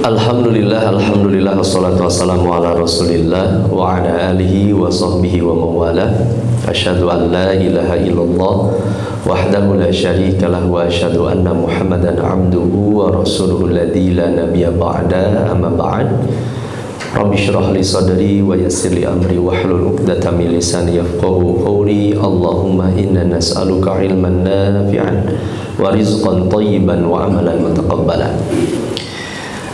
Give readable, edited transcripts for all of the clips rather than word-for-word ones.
Alhamdulillah wassalatu wassalamu ala Rasulillah wa ala alihi wa sahbihi wa mawala. Asyhadu an la ilaha illallah wahdahu la syarika lah wa asyhadu anna Muhammadan abduhu wa rasuluhu alladzi la nabiyya ba'da, amma ba'd. Rabbi shrah li sadri wa yassir li amri wahlul 'uqdatam min lisani yafqahu qawli. Allahumma inna nas'aluka ilman nafi'an wa rizqan thayyiban wa amalan mutaqabbalan.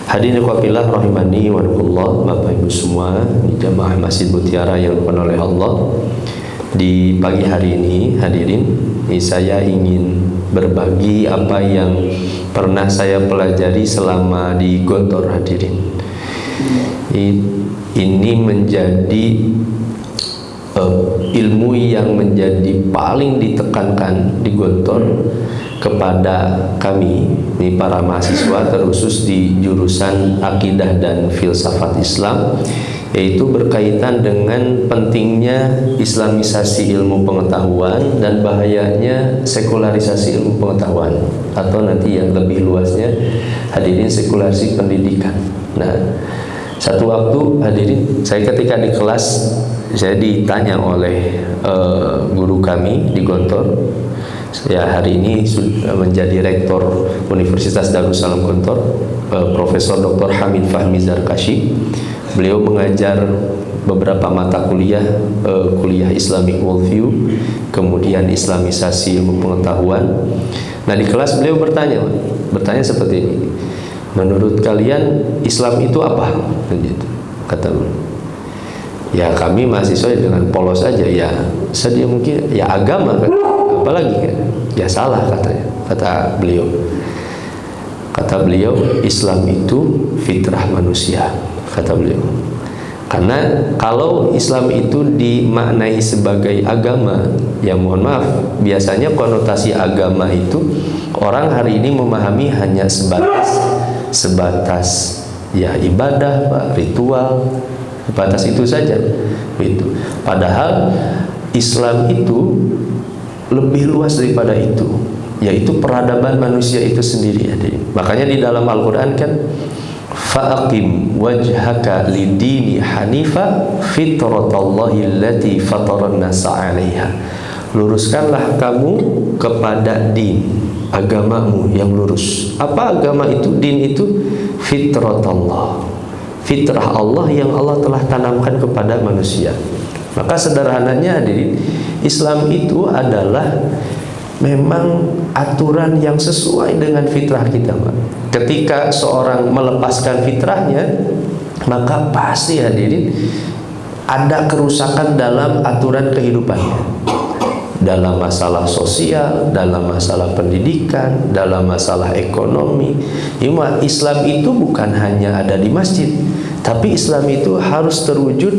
Hadirin fillah rahimani wa rahimakumullah, Bapak Ibu semua di jamaah Masjid Mutiara yang dimuliakan oleh Allah. Di pagi hari ini hadirin, saya ingin berbagi apa yang pernah saya pelajari selama di Gontor hadirin. Ini menjadi ilmu yang menjadi paling ditekankan di Gontor kepada kami, ini para mahasiswa terkhusus di jurusan Akidah dan Filsafat Islam, yaitu berkaitan dengan pentingnya islamisasi ilmu pengetahuan dan bahayanya sekularisasi ilmu pengetahuan, atau nanti yang lebih luasnya hadirin sekularisasi pendidikan. Nah, satu waktu hadirin, saya ketika di kelas, saya ditanya oleh guru kami di Gontor. Saya hari ini sudah menjadi rektor Universitas Darussalam Gontor, Profesor Dr. Hamid Fahmi Zarkashi. Beliau mengajar beberapa mata kuliah, kuliah Islamic Worldview, kemudian Islamisasi ilmu pengetahuan. Nah, di kelas beliau bertanya seperti ini, menurut kalian Islam itu apa? Gitu, kata beliau. Ya kami mahasiswa dengan polos saja, ya saya mungkin ya agama kan, apalagi kan, ya salah kata beliau. Kata beliau, Islam itu fitrah manusia, kata beliau. Karena kalau Islam itu dimaknai sebagai agama, ya mohon maaf, biasanya konotasi agama itu orang hari ini memahami hanya sebatas ya ibadah, Pak, ritual, batas itu saja. Itu. Padahal Islam itu lebih luas daripada itu, yaitu peradaban manusia itu sendiri. Makanya di dalam Al-Quran kan, fa'aqim wajhaka lidini hanifa fitratallahi allati fataran nasa 'alaiha. Luruskanlah kamu kepada din, agamamu yang lurus. Apa agama itu? Din itu fitratallah, fitrah Allah yang Allah telah tanamkan kepada manusia. Maka sederhananya hadirin, Islam itu adalah memang aturan yang sesuai dengan fitrah kita, Pak. Ketika seorang melepaskan fitrahnya, maka pasti hadirin ada kerusakan dalam aturan kehidupannya, dalam masalah sosial, dalam masalah pendidikan, dalam masalah ekonomi. Islam itu bukan hanya ada di masjid, tapi Islam itu harus terwujud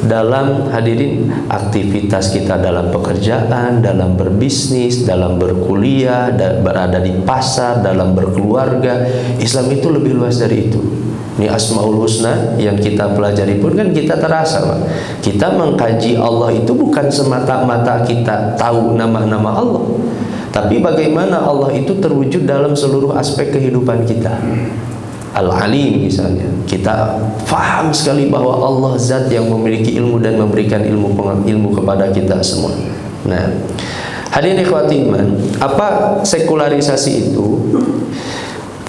dalam hadirin aktivitas kita, dalam pekerjaan, dalam berbisnis, dalam berkuliah, berada di pasar, dalam berkeluarga. Islam itu lebih luas dari itu. Ini Asmaul Husna yang kita pelajari pun kan kita terasa, Pak. Kita mengkaji Allah itu bukan semata-mata kita tahu nama-nama Allah, tapi bagaimana Allah itu terwujud dalam seluruh aspek kehidupan kita. Al-Alim misalnya, kita faham sekali bahwa Allah zat yang memiliki ilmu dan memberikan ilmu kepada kita semua. Nah, hadirin ikhwati iman, apa sekularisasi itu?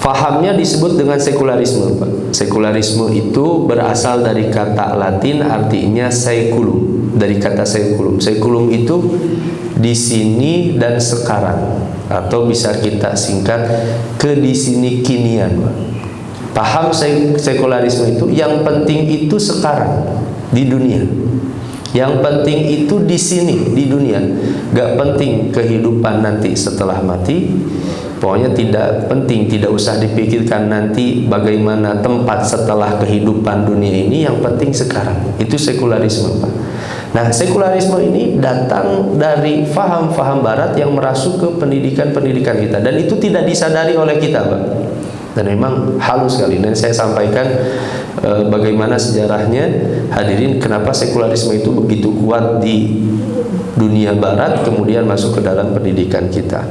Fahamnya disebut dengan sekularisme, Pak. Sekularisme itu berasal dari kata Latin, artinya saeculum, dari kata saeculum. Saeculum itu di sini dan sekarang, atau bisa kita singkat ke di sini kinian, Pak. Paham sekularisme itu, yang penting itu sekarang di dunia, yang penting itu di sini di dunia, gak penting kehidupan nanti setelah mati. Pokoknya tidak penting, tidak usah dipikirkan nanti bagaimana tempat setelah kehidupan dunia ini, yang penting sekarang. Itu sekularisme, Pak. Nah, sekularisme ini datang dari faham-faham barat yang merasuk ke pendidikan-pendidikan kita, dan itu tidak disadari oleh kita, Pak. Dan memang halus sekali, dan saya sampaikan bagaimana sejarahnya hadirin, kenapa sekularisme itu begitu kuat di dunia barat kemudian masuk ke dalam pendidikan kita.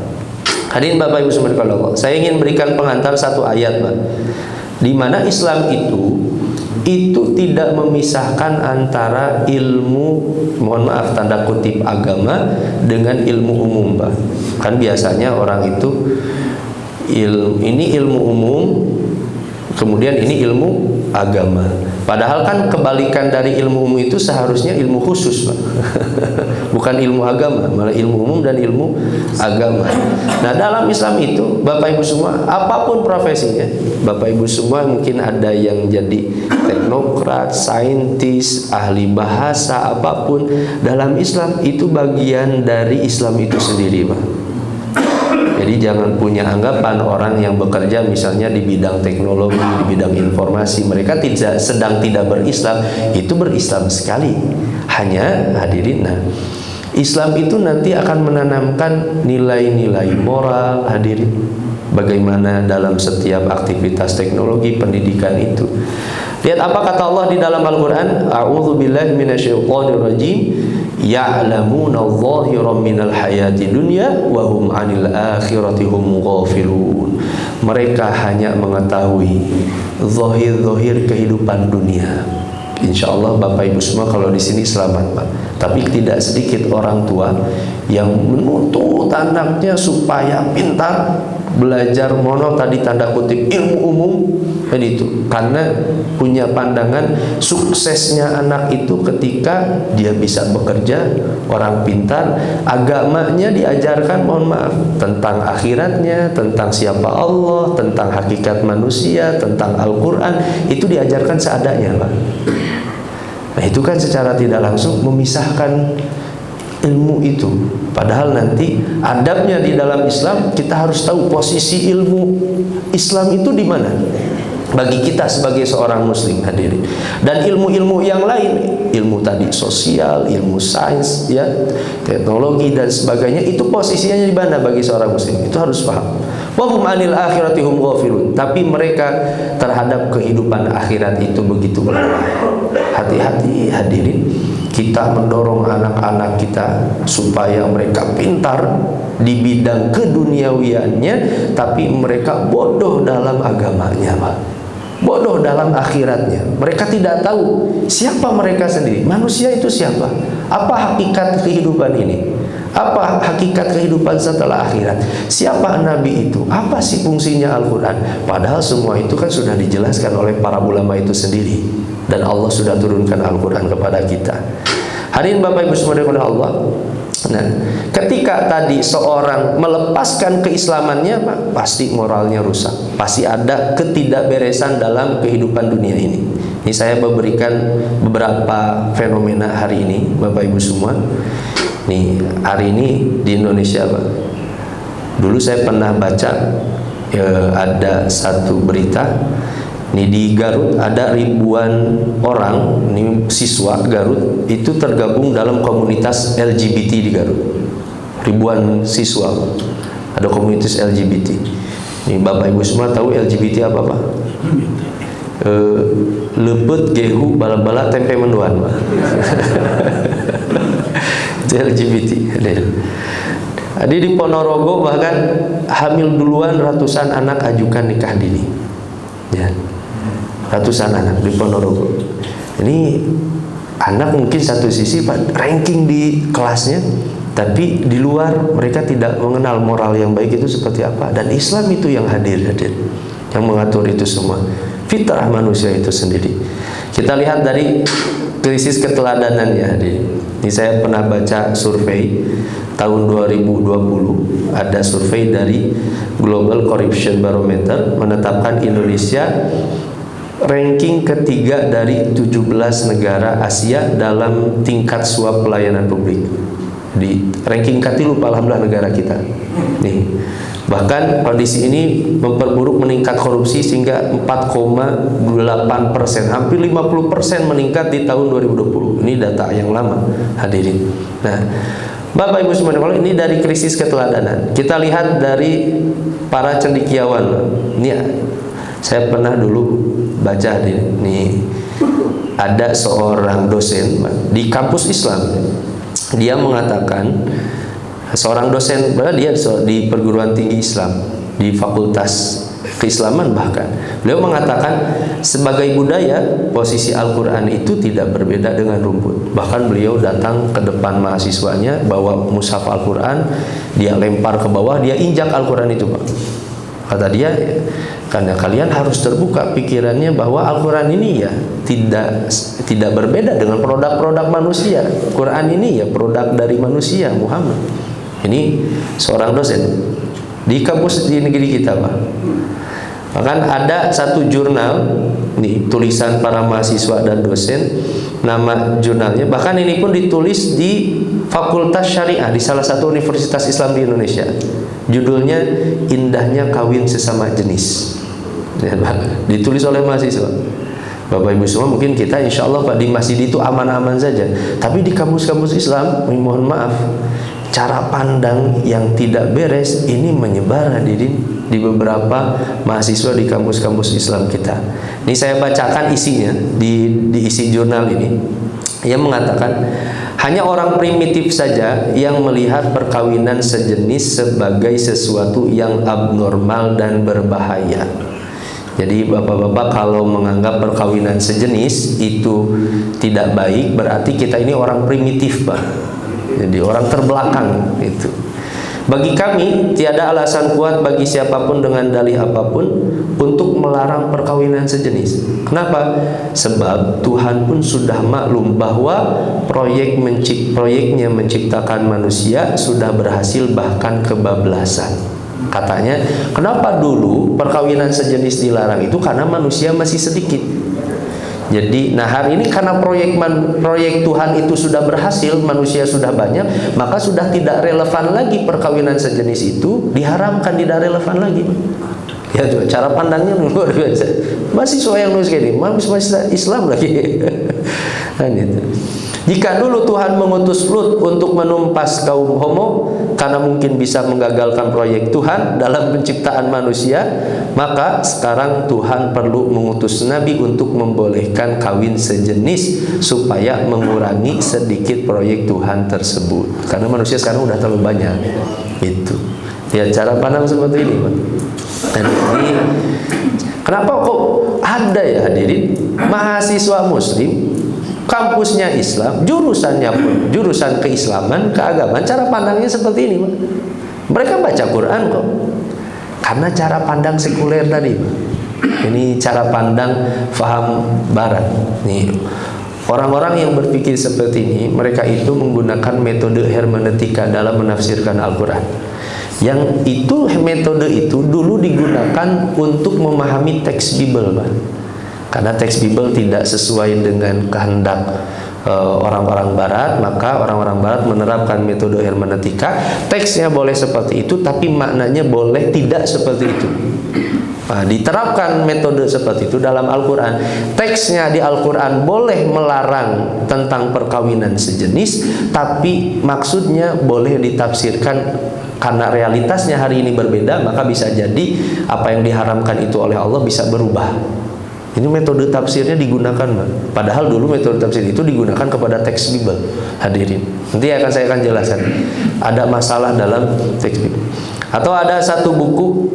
Hadirin Bapak Ibu sekalian, saya ingin berikan pengantar satu ayat, Pak. Di mana Islam itu tidak memisahkan antara ilmu, mohon maaf tanda kutip, agama dengan ilmu umum, Pak. Kan biasanya orang itu ini ilmu umum, kemudian ini ilmu agama. Padahal kan kebalikan dari ilmu umum itu seharusnya ilmu khusus, Pak. Bukan ilmu agama, malah ilmu umum dan ilmu agama. Nah, dalam Islam itu, Bapak Ibu semua, apapun profesinya, Bapak Ibu semua mungkin ada yang jadi teknokrat, saintis, ahli bahasa, apapun. Dalam Islam itu bagian dari Islam itu sendiri, Pak. Jadi jangan punya anggapan orang yang bekerja misalnya di bidang teknologi, di bidang informasi, mereka sedang tidak berislam, itu berislam sekali. Hanya hadirin, nah, Islam itu nanti akan menanamkan nilai-nilai moral, hadirin. Bagaimana dalam setiap aktivitas teknologi, pendidikan itu. Lihat apa kata Allah di dalam Al-Quran. A'udzubillahi minasyaitonirrajim. Ya'lamuna adh-dhahiran minal hayati dunya wa hum 'anil akhirati hum ghafilun. Mereka hanya mengetahui zahir-zahir kehidupan dunia. Insya Allah Bapak Ibu semua kalau di sini selamat, Pak. Tapi tidak sedikit orang tua yang menuntut anaknya supaya pintar, belajar tadi tanda kutip ilmu umum, dan itu karena punya pandangan suksesnya anak itu ketika dia bisa bekerja, orang pintar, agamanya diajarkan, mohon maaf, tentang akhiratnya, tentang siapa Allah, tentang hakikat manusia, tentang Al-Quran, itu diajarkan seadanya, Pak. Nah, itu kan secara tidak langsung memisahkan ilmu itu. Padahal nanti adabnya di dalam Islam, kita harus tahu posisi ilmu Islam itu di mana bagi kita sebagai seorang muslim, hadirin. Dan ilmu-ilmu yang lain, ilmu tadi sosial, ilmu sains, ya, teknologi dan sebagainya, itu posisinya di mana bagi seorang muslim? Itu harus paham. Wa hum 'anil akhirati hum ghafilun. Tapi mereka terhadap kehidupan akhirat itu begitu lalai. Hati-hati, hadirin. Kita mendorong anak-anak kita supaya mereka pintar di bidang keduniawiannya, tapi mereka bodoh dalam agamanya, Pak. Bodoh dalam akhiratnya. Mereka tidak tahu siapa mereka sendiri. Manusia itu siapa? Apa hakikat kehidupan ini? Apa hakikat kehidupan setelah akhirat? Siapa Nabi itu? Apa sih fungsinya Al-Quran? Padahal semua itu kan sudah dijelaskan oleh para ulama itu sendiri. Dan Allah sudah turunkan Al-Quran kepada kita. Hadirin Bapak Ibu semua oleh Allah. Nah, ketika tadi seorang melepaskan keislamannya, Pak, pasti moralnya rusak. Pasti ada ketidakberesan dalam kehidupan dunia ini. Ini saya memberikan beberapa fenomena hari ini, Bapak Ibu semua. Nih, hari ini di Indonesia, Pak. Dulu saya pernah baca ada satu berita. Nih di Garut ada ribuan orang, ini siswa Garut itu tergabung dalam komunitas LGBT di Garut. Ribuan siswa, ada komunitas LGBT. Nih Bapak Ibu semua tahu LGBT apa, Pak? Lepet, gehu, bala-bala, tempe mendoan, Pak. Itu LGBT. Jadi di Ponorogo bahkan hamil duluan ratusan anak ajukan nikah dini. Ya. Ratusan anak di Ponorogo. Ini anak mungkin satu sisi, Pak, ranking di kelasnya, tapi di luar mereka tidak mengenal moral yang baik itu seperti apa. Dan Islam itu yang hadir, yang mengatur itu semua. Fitrah manusia itu sendiri. Kita lihat dari krisis keteladanannya, hadir. Ini saya pernah baca survei tahun 2020, ada survei dari Global Corruption Barometer menetapkan Indonesia ranking ketiga dari 17 negara Asia dalam tingkat suap pelayanan publik. Di ranking ketiga, alhamdulillah negara kita. Nih, bahkan kondisi ini memperburuk, meningkat korupsi sehingga 4,8%, hampir 50% meningkat di tahun 2020. Ini data yang lama, hadirin. Nah, Bapak Ibu semua, kalau ini dari krisis keteladanan, kita lihat dari para cendekiawan. Ini saya pernah dulu baca nih, ada seorang dosen di kampus Islam. Dia mengatakan, seorang dosen, dia di perguruan tinggi Islam, di Fakultas Keislaman bahkan. Beliau mengatakan sebagai budaya posisi Al-Quran itu tidak berbeda dengan rumput. Bahkan beliau datang ke depan mahasiswanya bawa mushaf Al-Quran, dia lempar ke bawah, dia injak Al-Quran itu, Pak. Kata dia, karena kalian harus terbuka pikirannya bahwa Al-Quran ini ya tidak berbeda dengan produk-produk manusia. Quran ini ya produk dari manusia Muhammad. Ini seorang dosen di kampus di negeri kita, Pak. Bahkan ada satu jurnal nih, tulisan para mahasiswa dan dosen, nama jurnalnya bahkan ini pun ditulis di Fakultas Syariah di salah satu universitas Islam di Indonesia. Judulnya Indahnya Kawin Sesama Jenis. Ya, Pak, ditulis oleh mahasiswa. Bapak Ibu semua, mungkin kita insya Allah Pak di masjid itu aman-aman saja, tapi di kampus-kampus Islam, mohon maaf, cara pandang yang tidak beres ini menyebar hadirin di beberapa mahasiswa di kampus-kampus Islam kita. Ini saya bacakan isinya di isi jurnal ini. Ia mengatakan hanya orang primitif saja yang melihat perkawinan sejenis sebagai sesuatu yang abnormal dan berbahaya. Jadi bapak-bapak kalau menganggap perkawinan sejenis itu tidak baik, berarti kita ini orang primitif, Pak. Jadi orang terbelakang itu. Bagi kami tiada alasan kuat bagi siapapun dengan dalih apapun untuk melarang perkawinan sejenis. Kenapa? Sebab Tuhan pun sudah maklum bahwa proyeknya menciptakan manusia sudah berhasil bahkan kebablasan. Katanya, kenapa dulu perkawinan sejenis dilarang itu karena manusia masih sedikit. Jadi, nah hari ini karena proyek Tuhan itu sudah berhasil, manusia sudah banyak, maka sudah tidak relevan lagi perkawinan sejenis itu, diharamkan, tidak relevan lagi. Ya, cara pandangnya luar biasa. Mahasiswa yang nulis kayak ini, mahasiswa Islam lagi. Kan itu. Jika dulu Tuhan mengutus Lut untuk menumpas kaum homo karena mungkin bisa menggagalkan proyek Tuhan dalam penciptaan manusia, maka sekarang Tuhan perlu mengutus Nabi untuk membolehkan kawin sejenis supaya mengurangi sedikit proyek Tuhan tersebut. Karena manusia sekarang udah terlalu banyak. Itu. Ya, cara pandang seperti ini, Pak. Dan ini kenapa kok ada ya hadirin mahasiswa muslim, kampusnya Islam, jurusannya pun jurusan keislaman, keagamaan, cara pandangnya seperti ini, Pak. Mereka baca Quran kok. Karena cara pandang sekuler tadi, Pak. Ini cara pandang faham barat. Nih, orang-orang yang berpikir seperti ini, mereka itu menggunakan metode hermeneutika dalam menafsirkan Al-Quran. Yang itu metode itu dulu digunakan untuk memahami teks Bible, Pak. Karena teks Bible tidak sesuai dengan kehendak orang-orang Barat, maka orang-orang Barat menerapkan metode hermeneutika. Teksnya boleh seperti itu, tapi maknanya boleh tidak seperti itu. Nah, diterapkan metode seperti itu dalam Al-Quran. Teksnya di Al-Quran boleh melarang tentang perkawinan sejenis, tapi maksudnya boleh ditafsirkan. Karena realitasnya hari ini berbeda, maka bisa jadi apa yang diharamkan itu oleh Allah bisa berubah. Ini metode tafsirnya digunakan, Pak. Padahal dulu metode tafsir itu digunakan kepada teks Bible. Hadirin, nanti saya akan jelaskan. Ada masalah dalam teks Bible. Atau ada satu buku,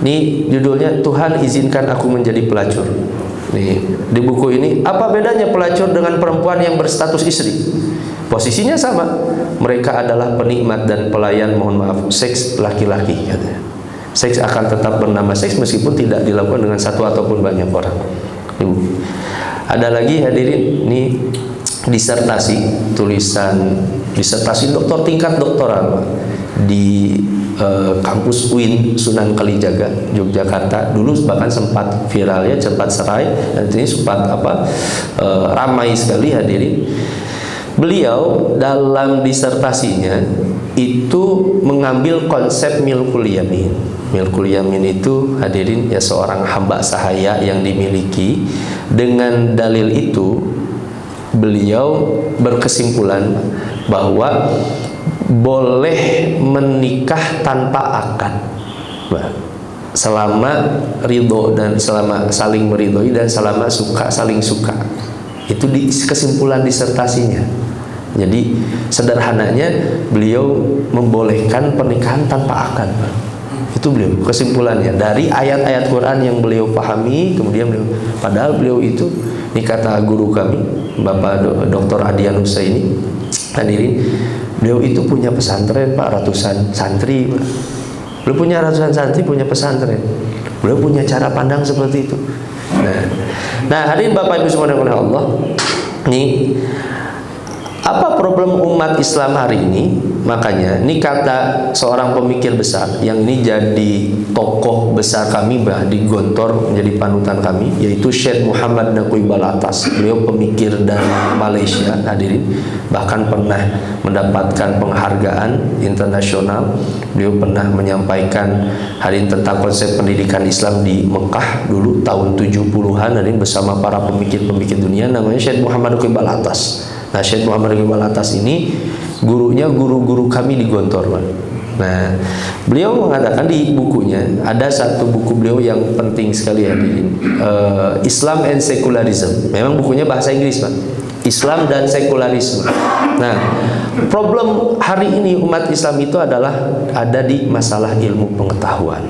ini judulnya Tuhan Izinkan Aku Menjadi Pelacur. Nih, di buku ini apa bedanya pelacur dengan perempuan yang berstatus istri? Posisinya sama. Mereka adalah penikmat dan pelayan, mohon maaf, seks laki-laki, katanya. Seks akan tetap bernama seks meskipun tidak dilakukan dengan satu ataupun banyak orang. Ada lagi hadirin, ini disertasi, tulisan disertasi doktor tingkat doktoral di kampus UIN Sunan Kalijaga, Yogyakarta. Dulu bahkan sempat viral ya, cepat serai, dan ini sempat ramai sekali hadirin. Beliau dalam disertasinya itu mengambil konsep milkul yamin. Milkul yamin itu hadirin ya seorang hamba sahaya yang dimiliki. Dengan dalil itu beliau berkesimpulan bahwa boleh menikah tanpa akad selama ridho dan selama saling meridhoi dan selama suka saling suka. Itu di kesimpulan disertasinya. Jadi sederhananya beliau membolehkan pernikahan tanpa akad, Pak. Itu beliau kesimpulannya dari ayat-ayat Quran yang beliau pahami. Kemudian beliau, padahal beliau itu, ini kata guru kami Bapak Dr. Adian Husaini, hadirin, beliau itu punya pesantren Pak, ratusan santri Pak. Beliau punya ratusan santri, punya pesantren. Beliau punya cara pandang seperti itu. Nah hadirin Bapak Ibu subhanahu wa Allah, nih apa problem umat Islam hari ini? Makanya ini kata seorang pemikir besar yang ini jadi tokoh besar kami di Gontor, menjadi panutan kami, yaitu Syekh Muhammad Naqwi Balatas. Beliau pemikir dari Malaysia, hadirin, bahkan pernah mendapatkan penghargaan internasional. Beliau pernah menyampaikan hadirin tentang konsep pendidikan Islam di Mekah dulu tahun 70-an, hadirin, bersama para pemikir-pemikir dunia, namanya Syekh Muhammad Naqwi Balatas. Nah, Syekh Muhammad Naqwi Balatas ini gurunya guru-guru kami di Gontor. Nah, beliau mengatakan di bukunya, ada satu buku beliau yang penting sekali ya, Islam and Secularism. Memang bukunya bahasa Inggris Pak, Islam dan Sekularisme. Nah, problem hari ini umat Islam itu adalah ada di masalah ilmu pengetahuan.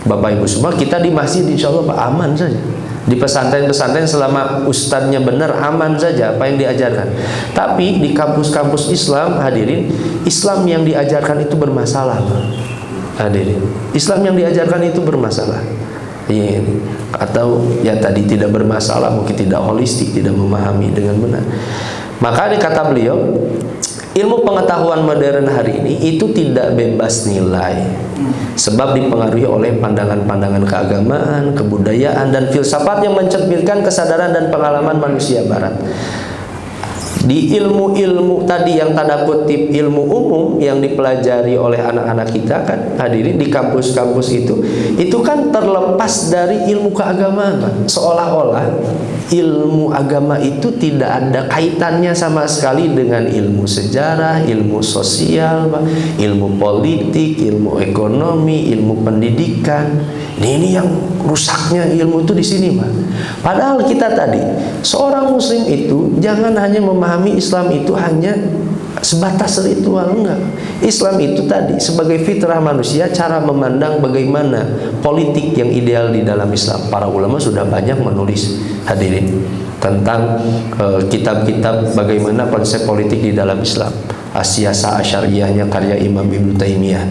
Bapak Ibu semua, kita di masjid insya Allah Pak aman saja. Di pesantren-pesantren selama ustadznya benar aman saja apa yang diajarkan. Tapi di kampus-kampus Islam, hadirin, Islam yang diajarkan itu bermasalah, hadirin. Islam yang diajarkan itu bermasalah. Atau ya tadi tidak bermasalah, mungkin tidak holistik, tidak memahami dengan benar. Maka kata beliau, ilmu pengetahuan modern hari ini itu tidak bebas nilai, sebab dipengaruhi oleh pandangan-pandangan keagamaan, kebudayaan, dan filsafat yang mencerminkan kesadaran dan pengalaman manusia barat. Di ilmu-ilmu tadi yang tanda kutip ilmu umum yang dipelajari oleh anak-anak kita kan, hadirin, di kampus-kampus itu kan terlepas dari ilmu keagamaan Pak. Seolah-olah ilmu agama itu tidak ada kaitannya sama sekali dengan ilmu sejarah, ilmu sosial Pak, ilmu politik, ilmu ekonomi, ilmu pendidikan. Ini yang rusaknya ilmu itu di sini Pak. Padahal kita tadi, seorang muslim itu jangan hanya memahami Islam itu hanya sebatas ritual, enggak. Islam itu tadi sebagai fitrah manusia, cara memandang bagaimana politik yang ideal di dalam Islam. Para ulama sudah banyak menulis, hadirin, tentang kitab-kitab bagaimana konsep politik di dalam Islam. As-Siyasah Asyariyahnya karya Imam Ibnu Taimiyah,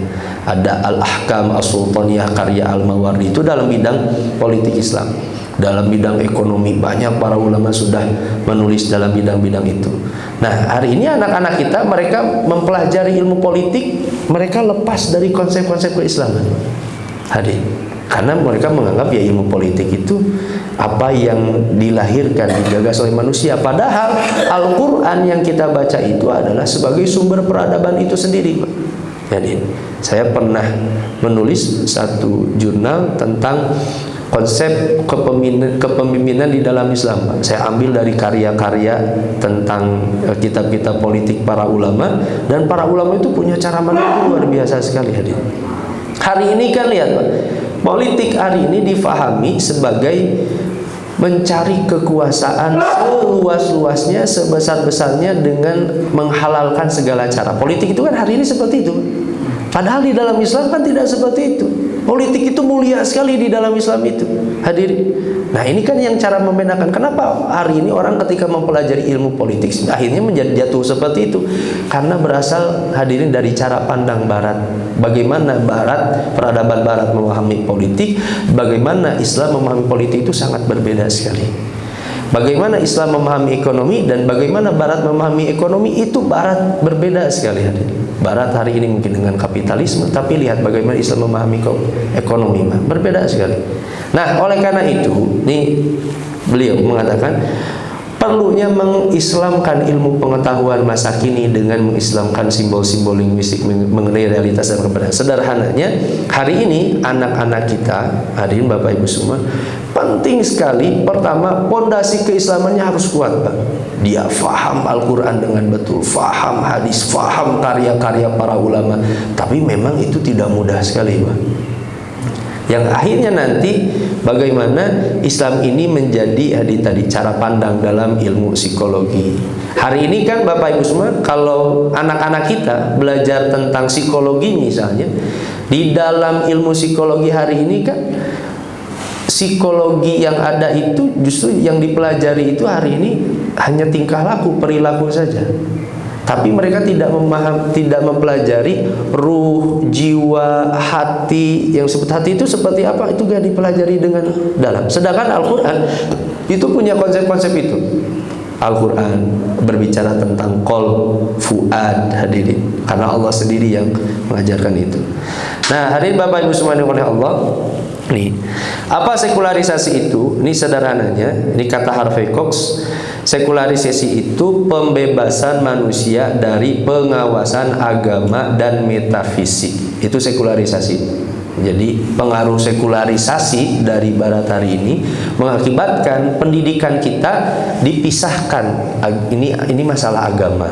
ada Al-Ahkam As-Sultaniyah karya Al-Mawardi, itu dalam bidang politik Islam. Dalam bidang ekonomi banyak para ulama sudah menulis dalam bidang-bidang itu. Nah, hari ini anak-anak kita, mereka mempelajari ilmu politik, mereka lepas dari konsep-konsep keislaman, hadir, karena mereka menganggap ya ilmu politik itu apa yang dilahirkan, digagas oleh manusia. Padahal Al-Quran yang kita baca itu adalah sebagai sumber peradaban itu sendiri Pak. Jadi saya pernah menulis satu jurnal tentang konsep kepemimpinan di dalam Islam Pak. Saya ambil dari karya-karya tentang kitab-kitab politik para ulama, dan para ulama itu punya cara pandang luar biasa sekali, hadir. Hari ini kan lihat Pak, politik hari ini difahami sebagai mencari kekuasaan seluas-luasnya, sebesar-besarnya dengan menghalalkan segala cara. Politik itu kan hari ini seperti itu. Padahal di dalam Islam kan tidak seperti itu. Politik itu mulia sekali di dalam Islam itu, hadirin. Nah, ini kan yang cara membedakan. Kenapa hari ini orang ketika mempelajari ilmu politik akhirnya menjadi jatuh seperti itu? Karena berasal, hadirin, dari cara pandang Barat. Bagaimana Barat, peradaban Barat memahami politik, bagaimana Islam memahami politik itu sangat berbeda sekali. Bagaimana Islam memahami ekonomi dan bagaimana Barat memahami ekonomi, itu Barat berbeda sekali, hadirin. Barat hari ini mungkin dengan kapitalisme, tapi lihat bagaimana Islam memahami ekonomi, berbeda sekali. Nah, oleh karena itu, nih beliau mengatakan perlunya mengislamkan ilmu pengetahuan masa kini dengan mengislamkan simbol-simbol linguistik mengenai realitas dan kebenaran. Sederhananya, hari ini anak-anak kita, hadirin Bapak Ibu semua, penting sekali, pertama, pondasi keislamannya harus kuat Pak. Dia faham Al-Quran dengan betul, faham hadis, faham karya-karya para ulama. Tapi memang itu tidak mudah sekali Pak. Yang akhirnya nanti bagaimana Islam ini menjadi tadi cara pandang dalam ilmu psikologi, Hari ini kan Bapak Ibu semua, kalau anak-anak kita belajar tentang psikologi misalnya, di dalam ilmu psikologi hari ini kan, psikologi yang ada itu justru yang dipelajari itu hari ini hanya tingkah laku, perilaku saja. Tapi mereka tidak mempelajari ruh, jiwa, hati. Yang disebut hati itu seperti apa, itu gak dipelajari dengan dalam. Sedangkan Al-Quran itu punya konsep-konsep itu. Al-Quran berbicara tentang qalb, fuad, hadirin, karena Allah sendiri yang mengajarkan itu. Nah, hadirin Bapak Ibu semuanya oleh Allah, nih, apa sekularisasi itu? Ini sederhananya, ini kata Harvey Cox, sekularisasi itu pembebasan manusia dari pengawasan agama dan metafisik. Itu sekularisasi. Jadi pengaruh sekularisasi dari Barat hari ini mengakibatkan pendidikan kita dipisahkan. Ini masalah agama.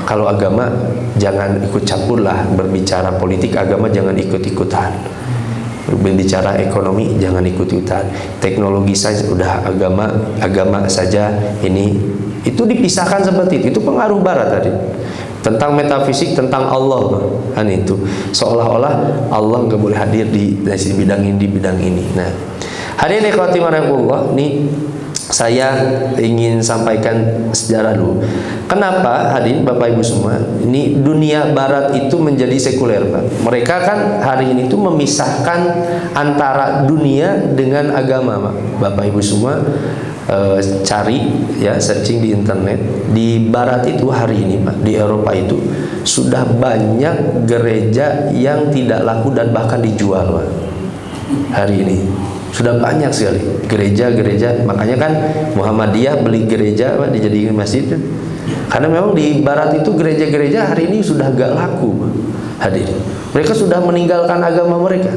Kalau agama jangan ikut campur lah, berbicara politik agama jangan ikut-ikutan. Berbicara ekonomi jangan ikut-ikutan. Teknologi sains udah agama saja. Itu dipisahkan seperti itu. Itu pengaruh Barat tadi. Tentang metafisik, tentang Allah kan itu. Seolah-olah Allah nggak boleh hadir di bidang ini. Nah, hadirin ikhwati rahimakumullah, nih saya ingin sampaikan sejarah dulu. Kenapa hadirin Bapak Ibu semua, ini dunia Barat itu menjadi sekuler, Pak. Mereka kan hari ini tuh memisahkan antara dunia dengan agama, Pak. Bapak Ibu semua cari ya, searching di internet. Di Barat itu hari ini, Pak, di Eropa itu sudah banyak gereja yang tidak laku dan bahkan dijual, Pak. Hari ini sudah banyak sekali gereja-gereja. Makanya kan Muhammadiyah beli gereja, Pak, dijadikan masjid. Karena memang di Barat itu gereja-gereja hari ini sudah gak laku, Pak. Hadirin, mereka sudah meninggalkan agama mereka.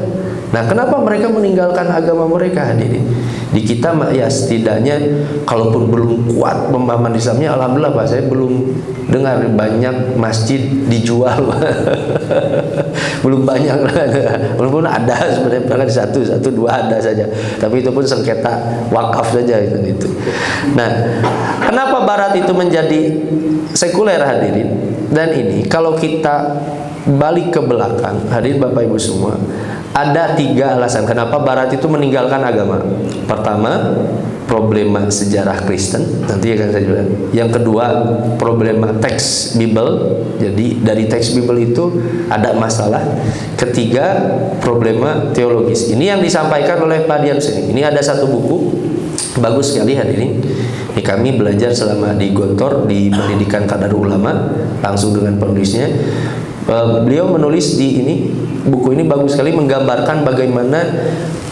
Nah, kenapa mereka meninggalkan agama mereka, hadirin? Di kita ya setidaknya, kalaupun belum kuat pemahaman Islamnya, alhamdulillah Pak, saya belum dengar banyak masjid dijual. Belum banyak, walaupun ada sebenarnya, bahkan satu dua ada saja, tapi itu pun sengketa wakaf saja itu. Nah, kenapa Barat itu menjadi sekuler, hadirin? Dan ini kalau kita balik ke belakang, hadirin Bapak Ibu semua, ada 3 alasan kenapa Barat itu meninggalkan agama. Pertama, problema sejarah Kristen, nanti akan saya jelaskan. Yang kedua, problema teks Bible. Jadi dari teks Bible itu ada masalah. Ketiga, problema teologis. Ini yang disampaikan oleh Pak Dian sini. Ini ada satu buku bagus sekali, hadirin. Ini kami belajar selama di Gontor, di Pendidikan Kadar Ulama, langsung dengan penulisnya. Beliau menulis di buku ini bagus sekali, menggambarkan bagaimana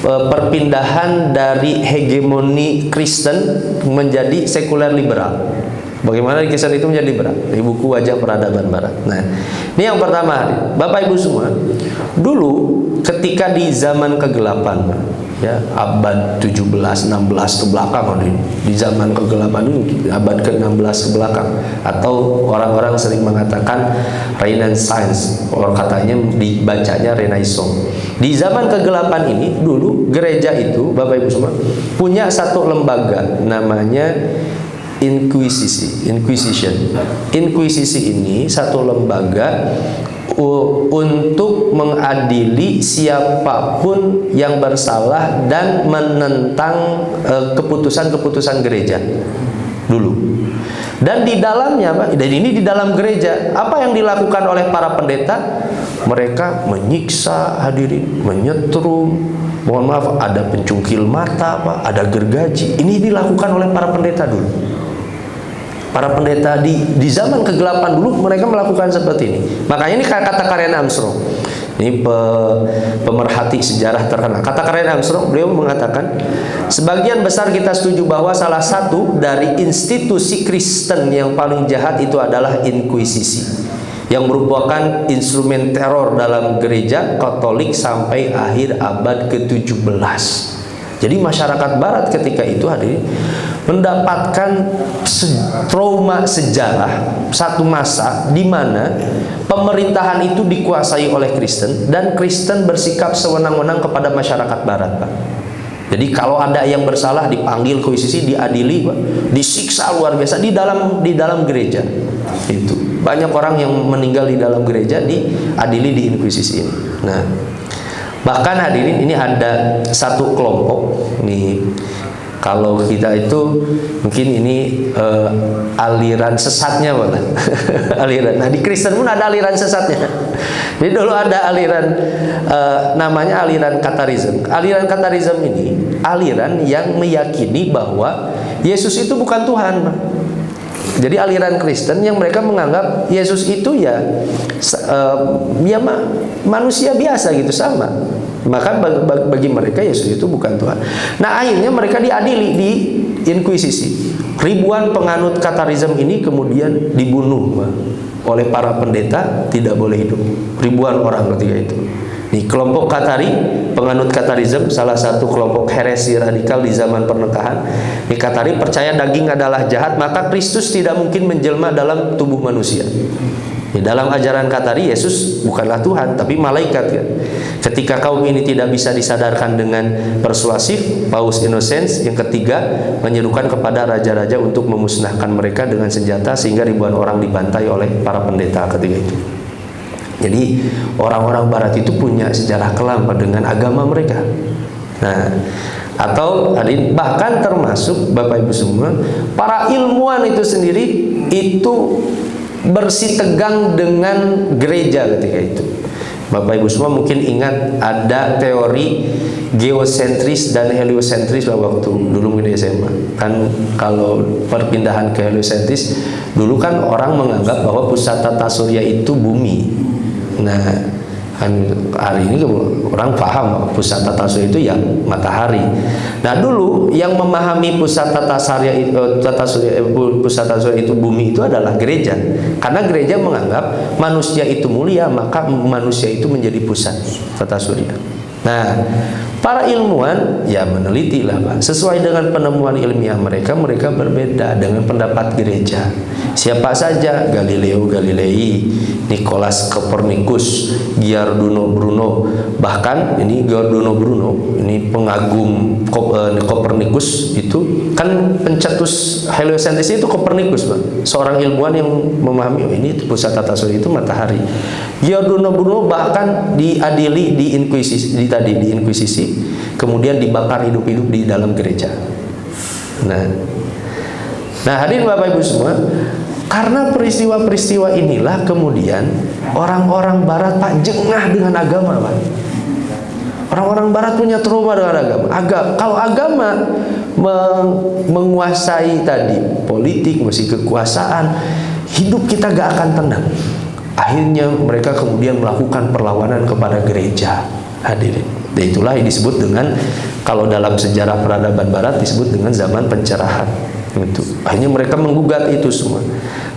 perpindahan dari hegemoni Kristen menjadi sekuler liberal. Bagaimana Kristen itu menjadi liberal, di buku Wajah Peradaban Barat. Nah, ini yang pertama, Bapak Ibu semua. Dulu ketika di zaman kegelapan, ya, abad 17, 16 ke belakang, di zaman kegelapan ini, abad ke-16 ke belakang, atau orang-orang sering mengatakan Renaissance, orang katanya dibacanya Renaissance. Di zaman kegelapan ini, dulu gereja itu, Bapak Ibu semua, punya satu lembaga namanya Inquisition. Inquisition ini satu lembaga untuk mengadili siapapun yang bersalah dan menentang keputusan-keputusan gereja dulu. Dan di dalamnya, Pak, dan ini di dalam gereja, apa yang dilakukan oleh para pendeta? Mereka menyiksa, hadirin, menyetrum, mohon maaf, ada pencungkil mata, Pak, ada gergaji. Ini dilakukan oleh para pendeta dulu. Para pendeta di zaman kegelapan dulu, mereka melakukan seperti ini. Makanya ini kata Karen Armstrong. Ini pemerhati sejarah terkenal. Kata Karen Armstrong, beliau mengatakan, sebagian besar kita setuju bahwa salah satu dari institusi Kristen yang paling jahat itu adalah inkuisisi, yang merupakan instrumen teror dalam gereja Katolik sampai akhir abad ke-17. Jadi masyarakat Barat ketika itu hadir mendapatkan trauma sejarah, satu masa di mana pemerintahan itu dikuasai oleh Kristen dan Kristen bersikap sewenang-wenang kepada masyarakat Barat, Pak. Jadi kalau ada yang bersalah dipanggil ke Inquisisi, diadili, Pak, disiksa luar biasa di dalam gereja. Itu banyak orang yang meninggal di dalam gereja diadili di Inquisisi ini. Nah, bahkan hadirin, ini ada satu kelompok nih, kalau kita itu mungkin ini aliran sesatnya malah. Aliran. Nah, di Kristen pun ada aliran sesatnya. Jadi dulu ada aliran namanya aliran Katarism. Aliran Katarism ini aliran yang meyakini bahwa Yesus itu bukan Tuhan. Jadi aliran Kristen yang mereka menganggap Yesus itu ya manusia biasa gitu, sama. Maka bagi mereka Yesus itu bukan Tuhan. Nah, akhirnya mereka diadili di Inquisisi. Ribuan penganut Katarism ini kemudian dibunuh oleh para pendeta, tidak boleh hidup. Ribuan orang ketika itu. Nih, kelompok Katari, penganut Katarism, salah satu kelompok heresi radikal di zaman pernikahan. Di Katari percaya daging adalah jahat, maka Kristus tidak mungkin menjelma dalam tubuh manusia. Di dalam ajaran Katari, Yesus bukanlah Tuhan, tapi malaikat, kan? Ketika kaum ini tidak bisa disadarkan dengan persuasif, Paus Innocens yang ketiga menyerukan kepada raja-raja untuk memusnahkan mereka dengan senjata, sehingga ribuan orang dibantai oleh para pendeta ketika itu. Jadi orang-orang Barat itu punya sejarah kelam dengan agama mereka. Nah, atau bahkan termasuk Bapak Ibu semua, para ilmuwan itu sendiri itu bersitegang dengan gereja ketika itu. Bapak Ibu semua mungkin ingat ada teori geosentris dan heliosentris waktu dulu di SMA. Kan kalau perpindahan ke heliosentris, dulu kan orang menganggap bahwa pusat tata surya itu bumi. Nah, kan hari ini orang paham pusat tata surya itu ya matahari. Nah, dulu yang memahami pusat tata surya itu bumi itu adalah gereja. Karena gereja menganggap manusia itu mulia, maka manusia itu menjadi pusat tata surya. Nah, para ilmuwan ya menelitilah, Pak. Sesuai dengan penemuan ilmiah mereka berbeda dengan pendapat gereja. Siapa saja? Galileo Galilei, Nicholas Copernicus, Giordano Bruno. Bahkan ini Giordano Bruno, ini pengagum Copernicus itu kan pencetus heliosentris itu Copernicus, Pak. Seorang ilmuwan yang memahami ini pusat tata surya itu matahari. Giordano Bruno bahkan diadili di Inquisisi, kemudian dibakar hidup-hidup di dalam gereja. Nah, hadirin Bapak Ibu semua, karena peristiwa-peristiwa inilah kemudian orang-orang Barat, Pak, jengah dengan agama, Pak. Orang-orang Barat punya trauma dengan agama. Kalau agama menguasai tadi politik, masih kekuasaan, hidup kita gak akan tenang. Akhirnya mereka kemudian melakukan perlawanan kepada gereja. Hadirin, dan itulah yang disebut dengan, kalau dalam sejarah peradaban Barat disebut dengan zaman pencerahan. Itu akhirnya mereka menggugat itu semua.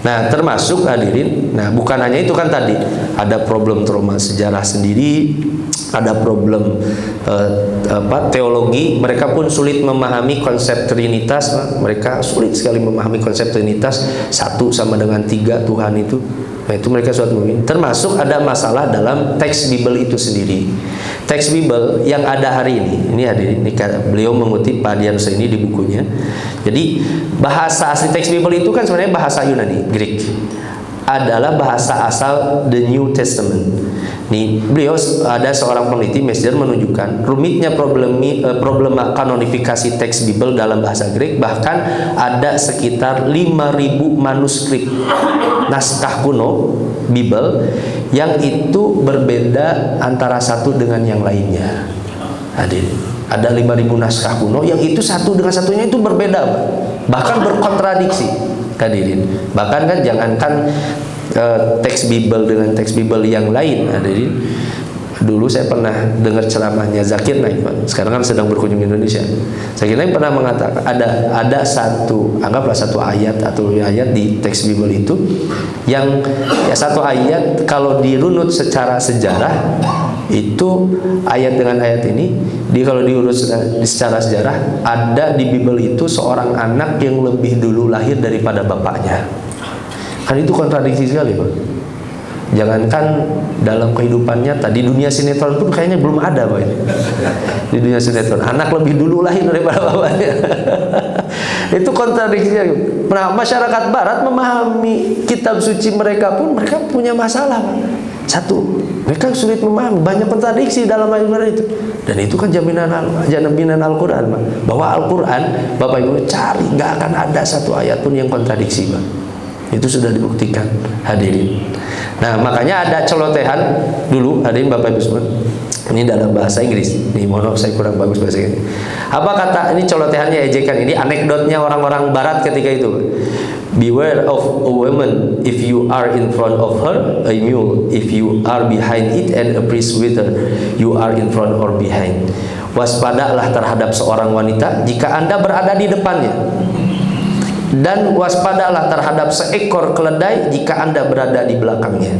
Nah, termasuk hadirin, nah bukan hanya itu, kan tadi ada problem trauma sejarah sendiri, ada problem teologi. Mereka pun sulit memahami konsep Trinitas. Mereka sulit sekali memahami konsep Trinitas, satu sama dengan tiga Tuhan itu. Nah, itu mereka suatu mungkin. Termasuk ada masalah dalam teks Bible itu sendiri. Teks Bible yang ada hari ini hadirin, beliau mengutip Pak Dian ini di bukunya. Jadi bahasa asli teks Bible itu kan sebenarnya bahasa Yunani, Greek. Adalah bahasa asal The New Testament. Nih, beliau ada seorang peneliti Mesder menunjukkan rumitnya problema kanonifikasi teks Bible dalam bahasa Greek. Bahkan ada sekitar 5.000 manuskrip naskah kuno Bible yang itu berbeda antara satu dengan yang lainnya. Ada 5.000 naskah kuno yang itu satu dengan satunya itu berbeda, bahkan berkontradiksi. Hadirin, bahkan kan jangankan teks Bible dengan teks Bible yang lain, hadirin. Dulu saya pernah dengar ceramahnya Zakir Naik, Pak. Sekarang kan sedang berkunjung di Indonesia. Zakir Naik pernah mengatakan ada satu, anggaplah satu ayat atau ayat di teks Bible itu yang ya satu ayat kalau dirunut secara sejarah itu ayat dengan ayat ini, kalau diurut secara sejarah, ada di Bible itu seorang anak yang lebih dulu lahir daripada bapaknya. Kan itu kontradiksi sekali, Pak. Jangankan dalam kehidupannya tadi, dunia sinetron pun kayaknya belum ada Pak ini. Di dunia sinetron anak lebih dulu lahir daripada bapaknya. Itu kontradiksinya. Nah, masyarakat barat memahami kitab suci mereka pun mereka punya masalah Pak. Satu, mereka sulit memahami, banyak kontradiksi dalam Al-Quran itu. Dan itu kan jaminan Al-Quran Pak. Bahwa Al-Quran Bapak Ibu cari, nggak akan ada satu ayat pun yang kontradiksi Pak. Itu sudah dibuktikan hadirin. Nah, makanya ada celotehan dulu hadirin Bapak Ibu semua. Ini dalam bahasa Inggris. Nih, mohon maaf saya kurang bagus bahasa Inggris. Apa kata ini celotehannya, ejekan ini anekdotnya orang-orang barat ketika itu. Beware of a woman if you are in front of her, a mule if you are behind it, and a priest whether you are in front or behind. Waspadalah terhadap seorang wanita jika Anda berada di depannya. Dan waspadalah terhadap seekor keledai jika Anda berada di belakangnya.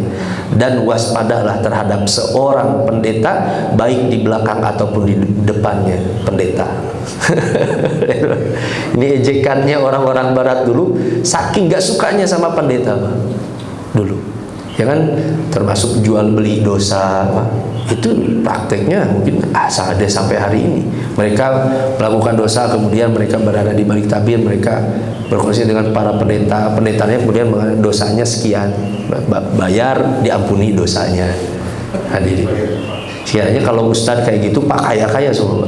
Dan waspadalah terhadap seorang pendeta baik di belakang ataupun di depannya pendeta. Ini ejekannya orang-orang barat dulu, saking gak sukanya sama pendeta Pak. Dulu ya kan, termasuk jual beli dosa Pak. Itu prakteknya mungkin ada sampai hari ini. Mereka melakukan dosa, kemudian mereka berada di balik tabir, mereka berkomunikasi dengan para pendeta, pendetanya kemudian dosanya sekian, bayar diampuni dosanya. Hadirin, sekiranya kalau ustadz kayak gitu Pak kaya-kaya semua.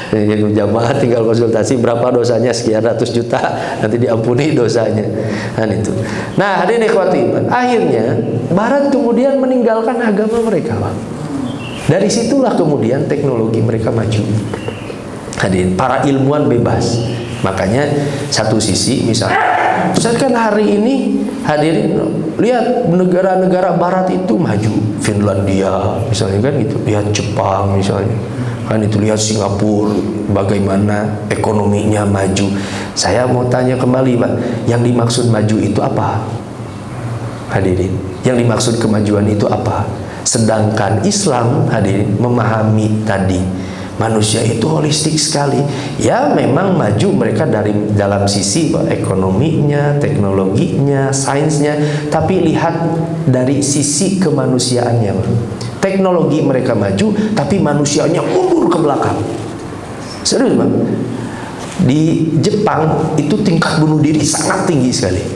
Yang jamaah tinggal konsultasi berapa dosanya, sekian ratus juta, nanti diampuni dosanya. Kan itu. Nah, hadirin ikhwati iman, akhirnya barat kemudian meninggalkan agama mereka Pak. Dari situlah kemudian teknologi mereka maju. Hadirin, para ilmuwan bebas. Makanya satu sisi misalnya, misalkan hari ini hadirin lihat negara-negara barat itu maju, Finlandia misalnya kan gitu, lihat Jepang misalnya kan itu, lihat Singapura bagaimana ekonominya maju. Saya mau tanya kembali Pak, yang dimaksud maju itu apa? Hadirin, yang dimaksud kemajuan itu apa? Sedangkan Islam hadirin memahami tadi manusia itu holistik sekali. Ya memang maju mereka dari dalam sisi ekonominya, teknologinya, sainsnya, tapi lihat dari sisi kemanusiaannya. Teknologi mereka maju, tapi manusianya mundur ke belakang. Serius Pak. Di Jepang itu tingkat bunuh diri sangat tinggi sekali.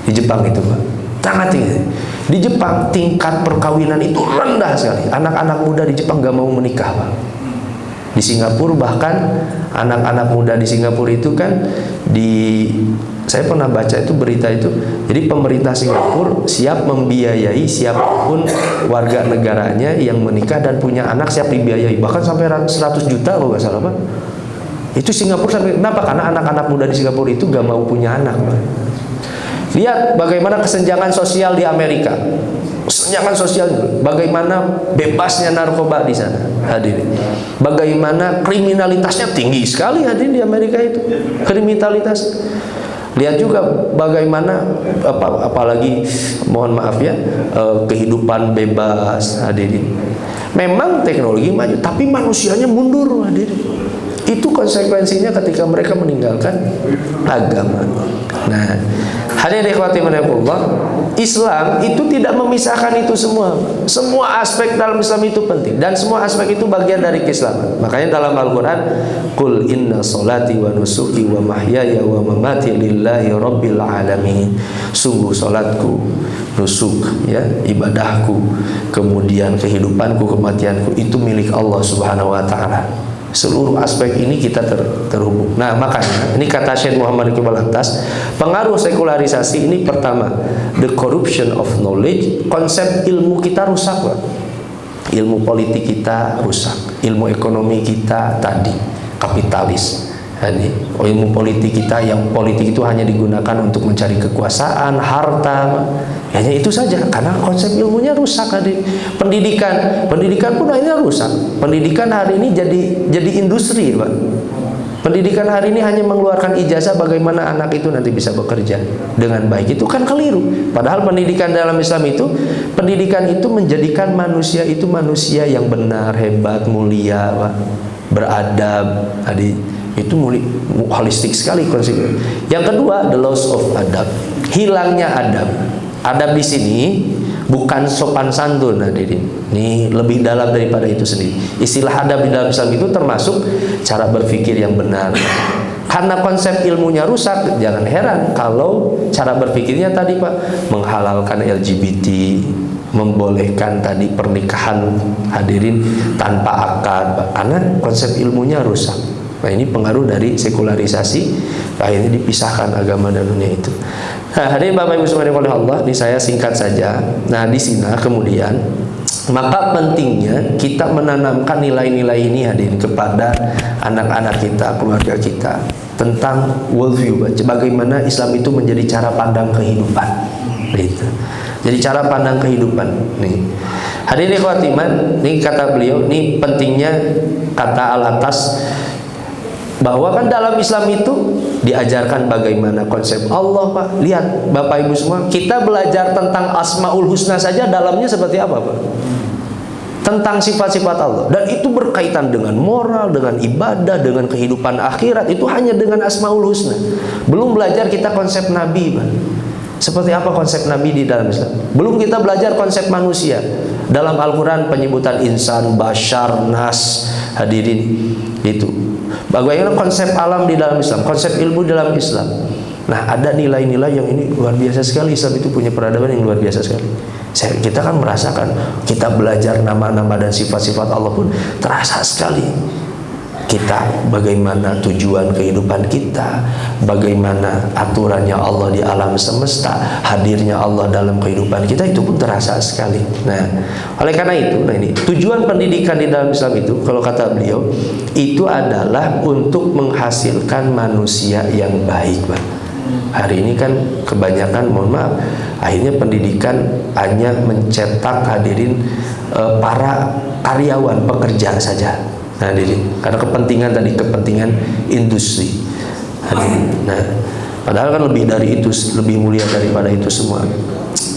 Di Jepang itu Pak, sangat tinggi. Di Jepang tingkat perkawinan itu rendah sekali. Anak-anak muda di Jepang gak mau menikah Pak. Di Singapura bahkan anak-anak muda di Singapura itu kan saya pernah baca itu berita itu. Jadi pemerintah Singapura siap membiayai siapapun warga negaranya yang menikah dan punya anak, siap dibiayai. Bahkan sampai 100 juta kalau nggak salah Pak. Itu Singapura sampai, kenapa? Karena anak-anak muda di Singapura itu gak mau punya anak Pak. Lihat bagaimana kesenjangan sosial di Amerika. Kesenjangan sosial, bagaimana bebasnya narkoba di sana, hadirin. Bagaimana kriminalitasnya tinggi sekali hadirin di Amerika itu, kriminalitas. Lihat juga bagaimana apalagi mohon maaf ya, kehidupan bebas hadirin. Memang teknologi maju, tapi manusianya mundur hadirin. Itu konsekuensinya ketika mereka meninggalkan agama. Nah, hadirin ikhwati rahimakumullah, Islam itu tidak memisahkan itu semua. Semua aspek dalam Islam itu penting dan semua aspek itu bagian dari keislaman. Makanya dalam Al-Qur'an, "Qul inna sholati wa nusuki wa mahyaya wa mamati lillahi rabbil alamin." Sungguh salatku, nusuk ya, ibadahku, kemudian kehidupanku, kematianku itu milik Allah Subhanahu wa taala. Seluruh aspek ini kita terhubung. Nah makanya ini kata Syekh Muhammad Iqbal Attas, pengaruh sekularisasi ini pertama, the corruption of knowledge. Konsep ilmu kita rusak Pak. Ilmu politik kita rusak, ilmu ekonomi kita tadi kapitalis. Ilmu politik kita, yang politik itu hanya digunakan untuk mencari kekuasaan, harta, hanya itu saja, karena konsep ilmunya rusak. Pendidikan pun akhirnya rusak. Pendidikan hari ini jadi industri Pak. Pendidikan hari ini hanya mengeluarkan ijazah, bagaimana anak itu nanti bisa bekerja dengan baik, itu kan keliru. Padahal pendidikan dalam Islam itu, pendidikan itu menjadikan manusia itu manusia yang benar, hebat, mulia Pak, beradab. Itu holistik sekali konsepnya. Yang kedua, the loss of adab, hilangnya adab. Adab di sini bukan sopan santun, hadirin. Ini lebih dalam daripada itu sendiri. Istilah adab di dalam Islam itu termasuk cara berpikir yang benar. Karena konsep ilmunya rusak, jangan heran kalau cara berpikirnya tadi Pak, menghalalkan LGBT, membolehkan tadi pernikahan, hadirin, tanpa akad Pak. Karena konsep ilmunya rusak. Nah ini pengaruh dari sekularisasi, akhirnya dipisahkan agama dan dunia itu. Nah hadirin Bapak Ibu sekalian oleh Allah, ini saya singkat saja. Nah di sini kemudian, maka pentingnya kita menanamkan nilai-nilai ini hadirin kepada anak-anak kita, keluarga kita, tentang worldview, bagaimana Islam itu menjadi cara pandang kehidupan. Gitu. Jadi cara pandang kehidupan. Nih. Hadirin ikhwati iman, ini kata beliau, ini pentingnya kata al-atas, bahwa kan dalam Islam itu diajarkan bagaimana konsep Allah Pak. Lihat Bapak Ibu semua, kita belajar tentang Asmaul Husna saja dalamnya seperti apa Pak? Tentang sifat-sifat Allah. Dan itu berkaitan dengan moral, dengan ibadah, dengan kehidupan akhirat. Itu hanya dengan Asmaul Husna. Belum belajar kita konsep Nabi Pak. Seperti apa konsep Nabi di dalam Islam. Belum kita belajar konsep manusia. Dalam Al-Quran penyebutan insan, bashar, nas, hadirin, itu bagaimana konsep alam di dalam Islam, konsep ilmu dalam Islam. Nah ada nilai-nilai yang ini luar biasa sekali. Islam itu punya peradaban yang luar biasa sekali. Kita kan merasakan, kita belajar nama-nama dan sifat-sifat Allah pun terasa sekali. Kita bagaimana tujuan kehidupan kita, bagaimana aturannya Allah di alam semesta, hadirnya Allah dalam kehidupan kita, itu pun terasa sekali. Nah, oleh karena itu, nah ini tujuan pendidikan di dalam Islam itu, kalau kata beliau, itu adalah untuk menghasilkan manusia yang baik, Pak. Hari ini kan kebanyakan, mohon maaf, akhirnya pendidikan hanya mencetak hadirin para karyawan, pekerja saja. Nah, karena kepentingan tadi, kepentingan industri. Nah, padahal kan lebih dari itu, lebih mulia daripada itu semua.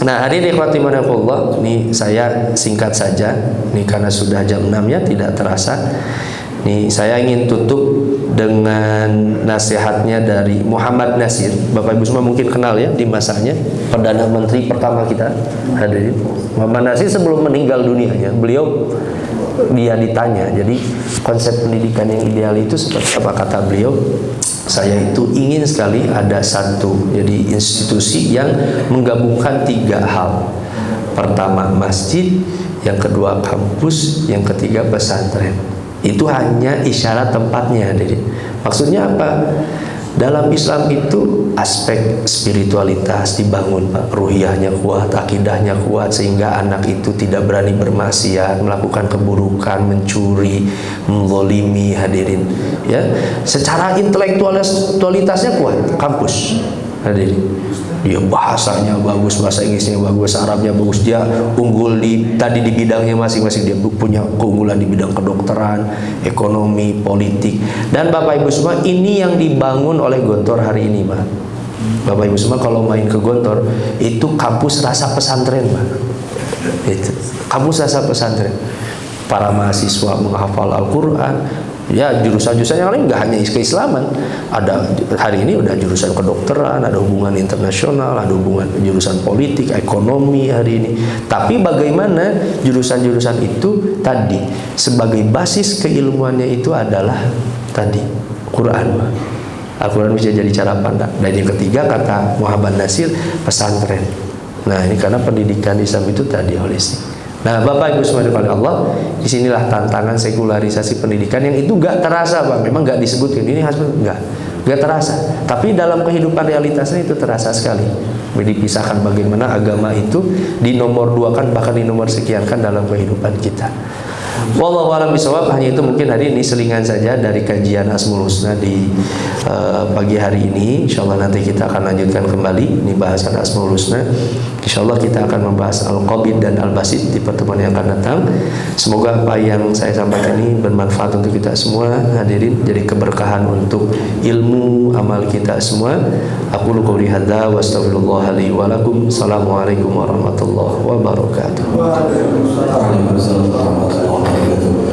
Nah, hadirin ikhwati Allah, ini saya singkat saja. Ini karena sudah jam 6 ya, tidak terasa. Nih, saya ingin tutup dengan nasihatnya dari Muhammad Nasir. Bapak Ibu semua mungkin kenal ya, di masanya Perdana Menteri pertama kita. Hadirin, Muhammad Nasir sebelum meninggal dunianya, dia ditanya, jadi konsep pendidikan yang ideal itu seperti apa? Kata beliau, saya itu ingin sekali ada satu, jadi institusi yang menggabungkan 3 hal. Pertama masjid, yang kedua kampus, yang ketiga pesantren. Itu hanya isyarat tempatnya. Jadi maksudnya apa? Dalam Islam itu aspek spiritualitas dibangun Pak, ruhiyahnya kuat, akidahnya kuat, sehingga anak itu tidak berani bermaksiat, melakukan keburukan, mencuri, menzalimi, hadirin. Ya, secara intelektualitasnya kuat, kampus, hadirin. Dia bahasanya bagus, bahasa Inggrisnya bagus, Arabnya bagus, dia unggul tadi di bidangnya masing-masing. Dia punya keunggulan di bidang kedokteran, ekonomi, politik. Dan Bapak Ibu semua, ini yang dibangun oleh Gontor hari ini, Pak. Bapak Ibu semua kalau main ke Gontor, itu kampus rasa pesantren, Pak. Itu kampus rasa pesantren. Para mahasiswa menghafal Al-Quran. Ya, jurusan-jurusan yang lain nggak hanya keislaman. Ada hari ini udah jurusan kedokteran, ada hubungan internasional, ada hubungan jurusan politik, ekonomi hari ini. Tapi bagaimana jurusan-jurusan itu tadi sebagai basis keilmuannya itu adalah tadi Quran. Al-Quran bisa jadi cara pandang. Dan yang ketiga kata Muhammad Nasir, pesantren. Nah ini karena pendidikan Islam itu tadi holistik. Nah, Bapak Ibu subhanahu Allah, disinilah tantangan sekularisasi pendidikan yang itu gak terasa, Pak. Memang gak disebutkan ini gak terasa. Tapi dalam kehidupan realitasnya itu terasa sekali. Dipisahkan bagaimana agama itu dinomor 2kan, bahkan dinomor sekiankan dalam kehidupan kita. Wallahu a'lam bishawab. Hanya itu mungkin hari ini selingan saja dari kajian Asmaul Husna di pagi hari ini. Insyaallah nanti kita akan lanjutkan kembali ini bahasan Asmaul Husna. Insyaallah kita akan membahas Al-Qabid dan Al-Basit di pertemuan yang akan datang. Semoga apa yang saya sampaikan ini bermanfaat untuk kita semua, hadirin, jadi keberkahan untuk ilmu amal kita semua. Aku qouli hadza wa astaghfirullah li wa lakum. Assalamualaikum warahmatullahi wabarakatuh. Waalaikumsalam warahmatullahi wabarakatuh.